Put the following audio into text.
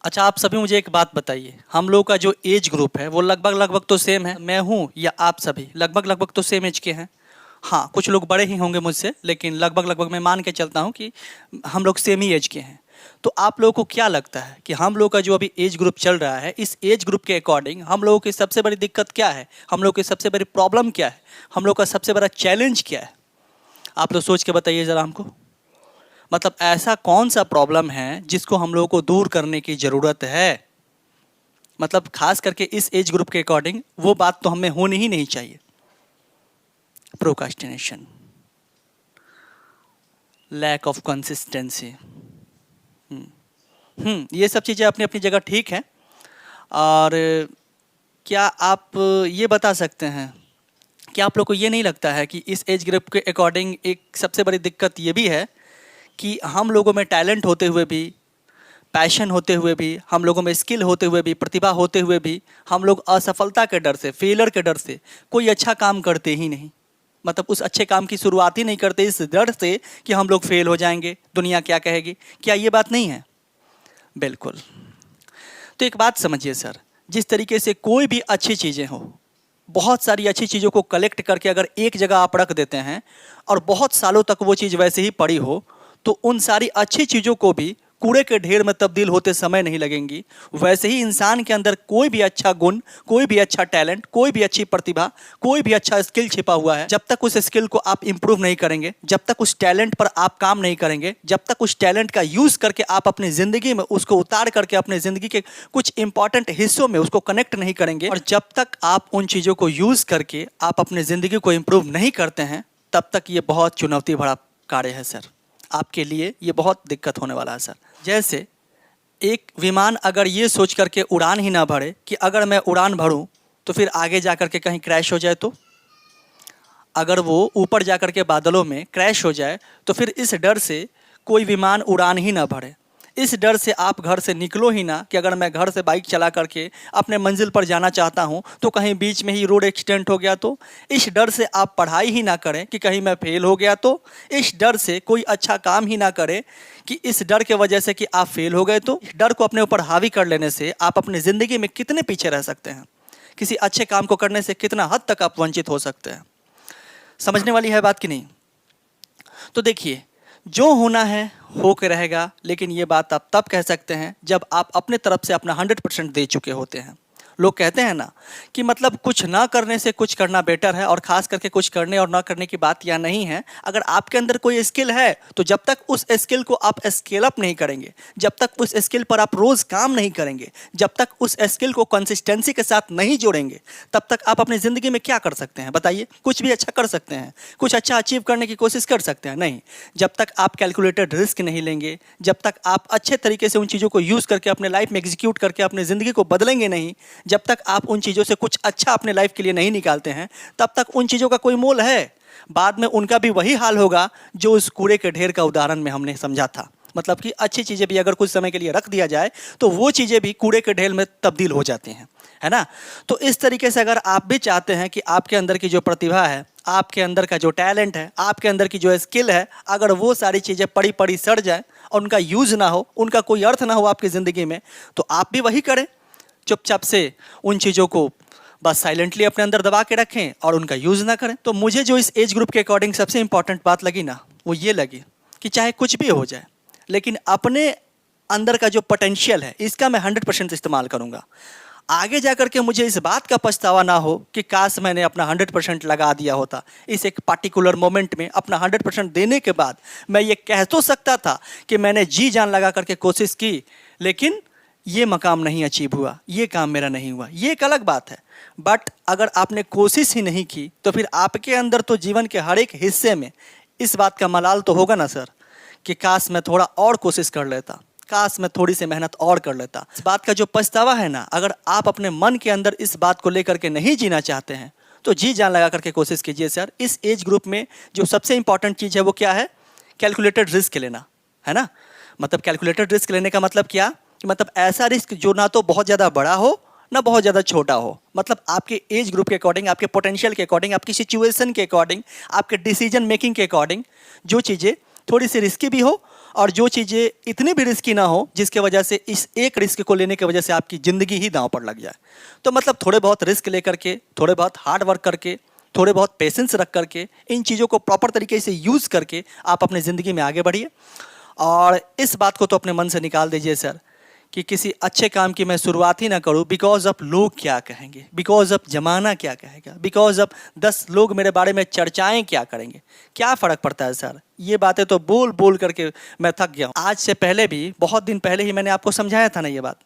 अच्छा, आप सभी मुझे एक बात बताइए, हम लोग का जो एज ग्रुप है वो लगभग लगभग तो सेम है। मैं हूँ या आप सभी लगभग लगभग तो सेम एज के हैं। हाँ, कुछ लोग बड़े ही होंगे मुझसे, लेकिन लगभग लगभग मैं मान के चलता हूँ कि हम लोग सेम ही एज के हैं। तो आप लोगों को क्या लगता है कि हम लोग का जो अभी एज ग्रुप चल रहा है, इस एज ग्रुप के अकॉर्डिंग हम लोगों की सबसे बड़ी दिक्कत क्या है, हम लोग की सबसे बड़ी प्रॉब्लम क्या है, हम लोग का सबसे बड़ा चैलेंज क्या है? आप लोग सोच के बताइए ज़रा हमको। मतलब ऐसा कौन सा प्रॉब्लम है जिसको हम लोगों को दूर करने की ज़रूरत है? मतलब खास करके इस एज ग्रुप के अकॉर्डिंग वो बात तो हमें होनी ही नहीं चाहिए। Procrastination, lack of consistency. ये सब चीज़ें अपनी अपनी जगह ठीक हैं। और क्या आप ये बता सकते हैं कि आप लोग को ये नहीं लगता है कि इस एज ग्रुप के अकॉर्डिंग एक सबसे बड़ी दिक्कत ये भी है कि हम लोगों में टैलेंट होते हुए भी, पैशन होते हुए भी, हम लोगों में स्किल होते हुए भी, प्रतिभा होते हुए भी, हम लोग असफलता के डर से, फेलियर के डर से कोई अच्छा काम करते ही नहीं। मतलब उस अच्छे काम की शुरुआत ही नहीं करते, इस डर से कि हम लोग फेल हो जाएंगे, दुनिया क्या कहेगी। क्या ये बात नहीं है? बिल्कुल। तो एक बात समझिए सर, जिस तरीके से कोई भी अच्छी चीज़ें हो, बहुत सारी अच्छी चीज़ों को कलेक्ट करके अगर एक जगह आप रख देते हैं और बहुत सालों तक वो चीज़ वैसे ही पड़ी हो, तो उन सारी अच्छी चीज़ों को भी कूड़े के ढेर में तब्दील होते समय नहीं लगेंगी। वैसे ही इंसान के अंदर कोई भी अच्छा गुण, कोई भी अच्छा टैलेंट, कोई भी अच्छी प्रतिभा, कोई भी अच्छा स्किल छिपा हुआ है, जब तक उस स्किल को आप इंप्रूव नहीं करेंगे, जब तक उस टैलेंट पर आप काम नहीं करेंगे, जब तक उस टैलेंट का यूज़ करके आप अपनी ज़िंदगी में उसको उतार करके अपने ज़िंदगी के कुछ इंपॉर्टेंट हिस्सों में उसको कनेक्ट नहीं करेंगे, और जब तक आप उन चीज़ों को यूज़ करके आप अपने ज़िंदगी को इंप्रूव नहीं करते हैं, तब तक ये बहुत चुनौती भरा कार्य है सर। आपके लिए ये बहुत दिक्कत होने वाला है सर। जैसे एक विमान अगर ये सोच करके उड़ान ही ना भरे कि अगर मैं उड़ान भरूं तो फिर आगे जा कर के कहीं क्रैश हो जाए, तो अगर वो ऊपर जा कर के बादलों में क्रैश हो जाए, तो फिर इस डर से कोई विमान उड़ान ही ना भरे। इस डर से आप घर से निकलो ही ना कि अगर मैं घर से बाइक चला करके अपने मंजिल पर जाना चाहता हूं तो कहीं बीच में ही रोड एक्सीडेंट हो गया तो। इस डर से आप पढ़ाई ही ना करें कि कहीं मैं फेल हो गया तो। इस डर से कोई अच्छा काम ही ना करें कि इस डर के वजह से कि आप फेल हो गए तो। इस डर को अपने ऊपर हावी कर लेने से आप अपनी ज़िंदगी में कितने पीछे रह सकते हैं, किसी अच्छे काम को करने से कितना हद तक आप वंचित हो सकते हैं। समझने वाली है बात कि नहीं? तो देखिए, जो होना है हो के रहेगा, लेकिन ये बात आप तब कह सकते हैं जब आप अपने तरफ से अपना 100% दे चुके होते हैं। लोग कहते हैं ना कि मतलब कुछ ना करने से कुछ करना बेटर है, और ख़ास करके कुछ करने और ना करने की बात यहाँ नहीं है। अगर आपके अंदर कोई स्किल है तो जब तक उस स्किल को आप स्केल अप नहीं करेंगे, जब तक उस स्किल पर आप रोज़ काम नहीं करेंगे, जब तक उस स्किल को कंसिस्टेंसी के साथ नहीं जोड़ेंगे, तब तक आप अपनी ज़िंदगी में क्या कर सकते हैं बताइए? कुछ भी अच्छा कर सकते हैं? कुछ अच्छा अचीव करने की कोशिश कर सकते हैं? नहीं। जब तक आप कैलकुलेटेड रिस्क नहीं लेंगे, जब तक आप अच्छे तरीके से उन चीज़ों को यूज़ करके अपने लाइफ में एग्जीक्यूट करके अपनी ज़िंदगी को बदलेंगे नहीं, जब तक आप उन चीज़ों से कुछ अच्छा अपने लाइफ के लिए नहीं निकालते हैं, तब तक उन चीज़ों का कोई मोल है? बाद में उनका भी वही हाल होगा जो उस कूड़े के ढेर का उदाहरण में हमने समझा था। मतलब कि अच्छी चीज़ें भी अगर कुछ समय के लिए रख दिया जाए तो वो चीज़ें भी कूड़े के ढेर में तब्दील हो जाती हैं, है ना? तो इस तरीके से अगर आप भी चाहते हैं कि आपके अंदर की जो प्रतिभा है, आपके अंदर का जो टैलेंट है, आपके अंदर की जो स्किल है, अगर वो सारी चीज़ें पड़ी पड़ी सड़ जाए और उनका यूज़ ना हो, उनका कोई अर्थ ना हो आपकी ज़िंदगी में, तो आप भी वही करें। चुपचाप से उन चीज़ों को बस साइलेंटली अपने अंदर दबा के रखें और उनका यूज़ ना करें। तो मुझे जो इस एज ग्रुप के अकॉर्डिंग सबसे इंपॉर्टेंट बात लगी ना, वो ये लगी कि चाहे कुछ भी हो जाए, लेकिन अपने अंदर का जो पोटेंशियल है इसका मैं 100% इस्तेमाल करूँगा। आगे जा कर के मुझे इस बात का पछतावा ना हो कि काश मैंने अपना 100% लगा दिया होता। इस एक पार्टिकुलर मोमेंट में अपना 100% देने के बाद मैं ये कह तो सकता था कि मैंने जी जान लगा करके कोशिश की, लेकिन ये मकाम नहीं अचीव हुआ, ये काम मेरा नहीं हुआ, ये एक अलग बात है। बट अगर आपने कोशिश ही नहीं की तो फिर आपके अंदर तो जीवन के हर एक हिस्से में इस बात का मलाल तो होगा ना सर कि काश मैं थोड़ा और कोशिश कर लेता, काश मैं थोड़ी सी मेहनत और कर लेता। इस बात का जो पछतावा है ना, अगर आप अपने मन के अंदर इस बात को लेकर के नहीं जीना चाहते हैं तो जी जान लगा करके कोशिश कीजिए सर। इस एज ग्रुप में जो सबसे इंपॉर्टेंट चीज़ है वो क्या है? कैलकुलेटेड रिस्क लेना, है ना? मतलब कैलकुलेटेड रिस्क लेने का मतलब क्या कि मतलब ऐसा रिस्क जो ना तो बहुत ज़्यादा बड़ा हो ना बहुत ज़्यादा छोटा हो। मतलब आपके एज ग्रुप के अकॉर्डिंग, आपके पोटेंशियल के अकॉर्डिंग, आपकी सिचुएशन के अकॉर्डिंग, आपके डिसीजन मेकिंग के अकॉर्डिंग जो चीज़ें थोड़ी सी रिस्की भी हो और जो चीज़ें इतनी भी रिस्की ना हो जिसके वजह से इस एक रिस्क को लेने की वजह से आपकी ज़िंदगी ही दांव पर लग जाए। तो मतलब थोड़े बहुत रिस्क लेकर के, थोड़े बहुत हार्ड वर्क करके, थोड़े बहुत पेशेंस रख करके, इन चीज़ों को प्रॉपर तरीके से यूज़ करके आप अपनी ज़िंदगी में आगे बढ़िए। और इस बात को तो अपने मन से निकाल दीजिए सर कि किसी अच्छे काम की मैं शुरुआत ही ना करूं बिकॉज ऑफ लोग क्या कहेंगे, बिकॉज ऑफ ज़माना क्या कहेगा, बिकॉज ऑफ 10 लोग मेरे बारे में चर्चाएं क्या करेंगे। क्या फ़र्क पड़ता है सर, ये बातें तो बोल बोल करके मैं थक गया हूँ। आज से पहले भी बहुत दिन पहले ही मैंने आपको समझाया था ना ये बात।